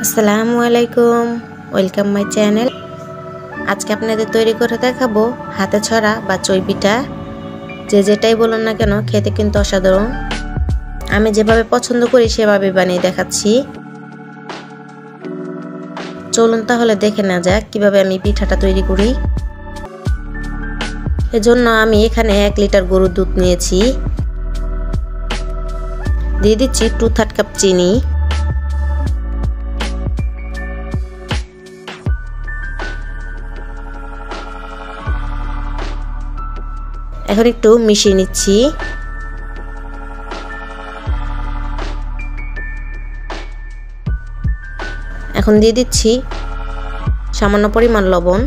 আসসালামু আলাইকুম, welcome my channel. আজকে আপনাদের তৈরি করে দেখাবো হাতে ছড়া বা চই পিঠা। যে যেটাই বলুন না কেন, খেতে কিন্তু অসাধারণ। আমি যেভাবে পছন্দ করি সেভাবে বানিয়ে দেখাচ্ছি। চলুন তাহলে দেখে নেওয়া যাক কিভাবে আমি পিঠাটা তৈরি করি। এজন্য আমি এখানে 1 লিটার গরুর দুধ নিয়েছি। দিয়ে দিচ্ছি 2/3 কাপ চিনি। এখন একটু মিশিয়ে নিচ্ছি। এখন দিয়ে দিচ্ছি সামান্য পরিমাণ লবণ।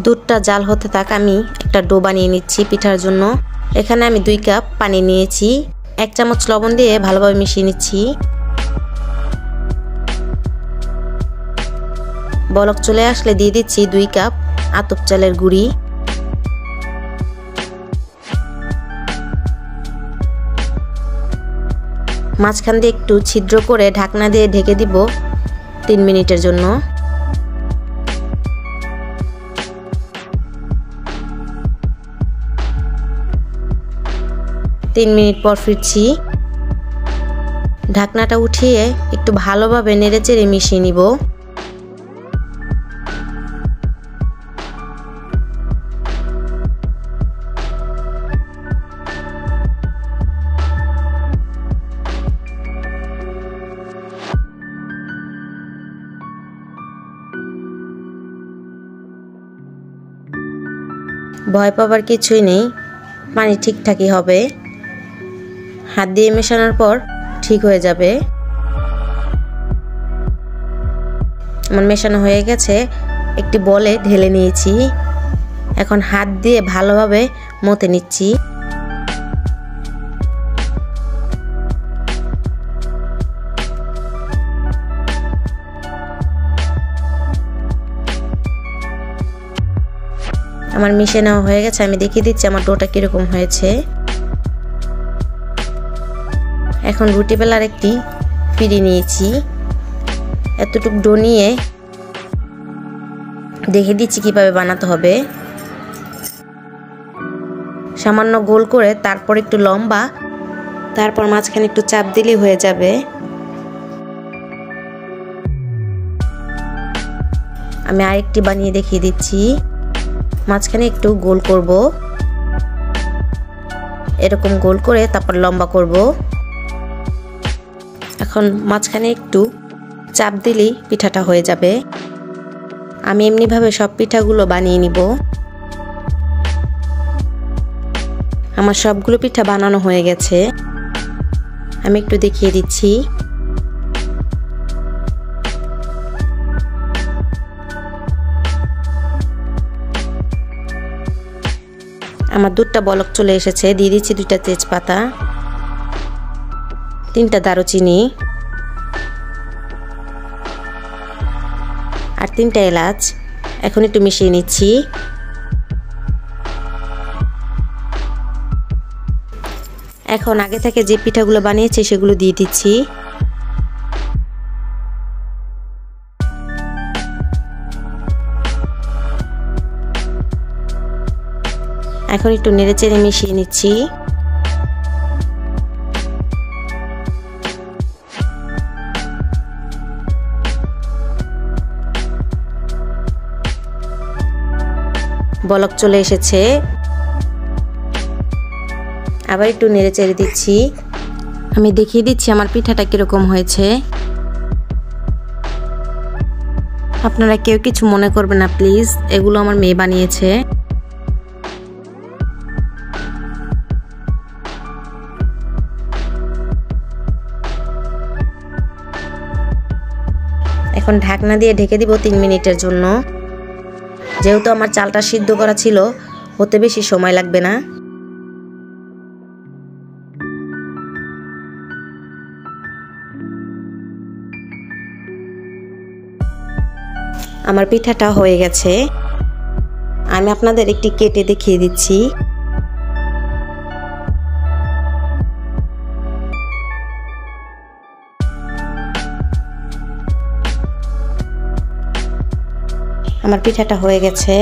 দুধটা জাল হতে থাক, আমি একটা ডো বানিয়ে নিচ্ছি পিঠার জন্য। এখানে আমি 2 কাপ পানি নিয়েছি। 1 চামচ লবণ দিয়ে ভালোভাবে মিশিয়ে নিচ্ছি। বলক চলে আসলে দিয়ে দিচ্ছি 2 কাপ আতপ চালের গুঁড়ি। মাঝখান দিয়ে একটু ছিদ্র করে ঢাকনা দিয়ে ঢেকে দিব 3 মিনিটের জন্য। তিন মিনিট পর ফিরছি। ঢাকনাটা উঠিয়ে একটু ভালোভাবে নেড়েচেড়ে মিশিয়ে নিব। ভয় পাবার কিছুই নেই, পানি ঠিকঠাকই হবে। হাত দিয়ে মেশানোর পর ঠিক হয়ে যাবে। আমার মেশানো হয়ে গেছে, একটি বলে ঢেলে নিয়েছি। এখন হাত দিয়ে ভালোভাবে মথে নিচ্ছি। আমার মিশে নেওয়া হয়ে গেছে, আমি দেখিয়ে দিচ্ছি আমার ডোটা কিরকম হয়েছে। এখন রুটি বেলার একটি পিঁড়ি নিয়েছি। এতটুকু ডো নিয়ে দেখিয়ে দিচ্ছি কিভাবে বানাতে হবে। সামান্য গোল করে তারপর একটু লম্বা, তারপর মাঝখানে একটু চাপ দিলেই হয়ে যাবে। আমি আরেকটি বানিয়ে দেখিয়ে দিচ্ছি। মাঝখানে একটু গোল করব, এরকম গোল করে তারপর লম্বা করব। এখন মাঝখানে একটু চাপ দিলেই পিঠাটা হয়ে যাবে। আমি এমনিভাবে সব পিঠাগুলো বানিয়ে নিব। আমার সবগুলো পিঠা বানানো হয়ে গেছে, আমি একটু দেখিয়ে দিচ্ছি। আমার দুধটা বলক চলে এসেছে। দিয়ে দিচ্ছি 2টা তেজপাতা, 3টা দারুচিনি আর 3টা এলাচ। এখন একটু মিশিয়ে নিচ্ছি। এখন আগে থেকে যে পিঠাগুলো বানিয়েছি সেগুলো দিয়ে দিচ্ছি। এখন একটু নেড়েচেড়ে মিশিয়ে নিচ্ছি। বলক চলে এসেছে, আবার একটু নেড়েচেড়ে দিচ্ছি। আমি দেখিয়ে দিচ্ছি আমার পিঠাটা কিরকম হয়েছে। আপনারা কেউ কিছু মনে করবেন না প্লিজ, এগুলো আমার মেয়ে বানিয়েছে। এখন ঢাকনা দিয়ে ঢেকে দিব 3 মিনিটের জন্য। যেহেতু আমার চালটা সিদ্ধ করা ছিল, হতে বেশি সময় লাগবে না। আমার পিঠাটা হয়ে গেছে, আমি আপনাদের একটি কেটে দেখিয়ে দিচ্ছি। আমার পিঠাটা হয়ে গেছে।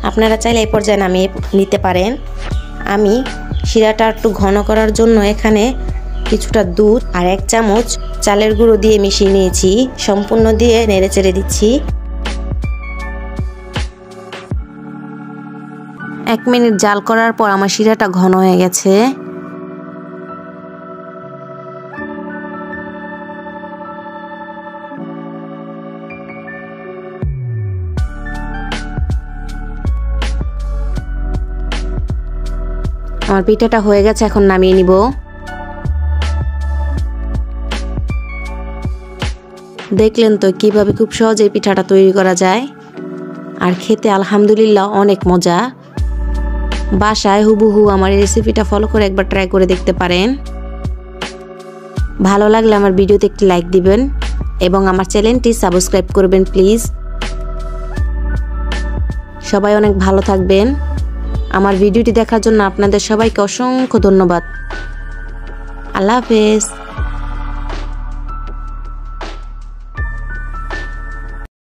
আপনারা চাইলে এই পর্যায়ে নামিয়ে নিতে পারেন। আমি শিরাটা একটু ঘন করার জন্য এখানে কিছুটা দুধ আর 1 চামচ চালের গুঁড়ো দিয়ে মিশিয়ে নিয়েছি। সম্পূর্ণ দিয়ে নেড়েচেড়ে দিচ্ছি। 1 মিনিট জাল করার পর আমার শিরাটা ঘন হয়ে গেছে। আমার পিঠাটা হয়ে গেছে, এখন নামিয়ে নিব। দেখলেন তো কিভাবে খুব সহজে পিঠাটা তৈরি করা যায়, আর খেতে আলহামদুলিল্লাহ অনেক মজা। বাসায় হুবহু আমার এই রেসিপিটা ফলো করে একবার ট্রাই করে দেখতে পারেন। ভালো লাগলে আমার ভিডিওতে একটি লাইক দিবেন এবং আমার চ্যানেলটি সাবস্ক্রাইব করবেন প্লিজ। সবাই অনেক ভালো থাকবেন। আমার ভিডিওটি দেখার জন্য আপনাদের সবাইকে অসংখ্য ধন্যবাদ। আল্লাহ হাফেজ।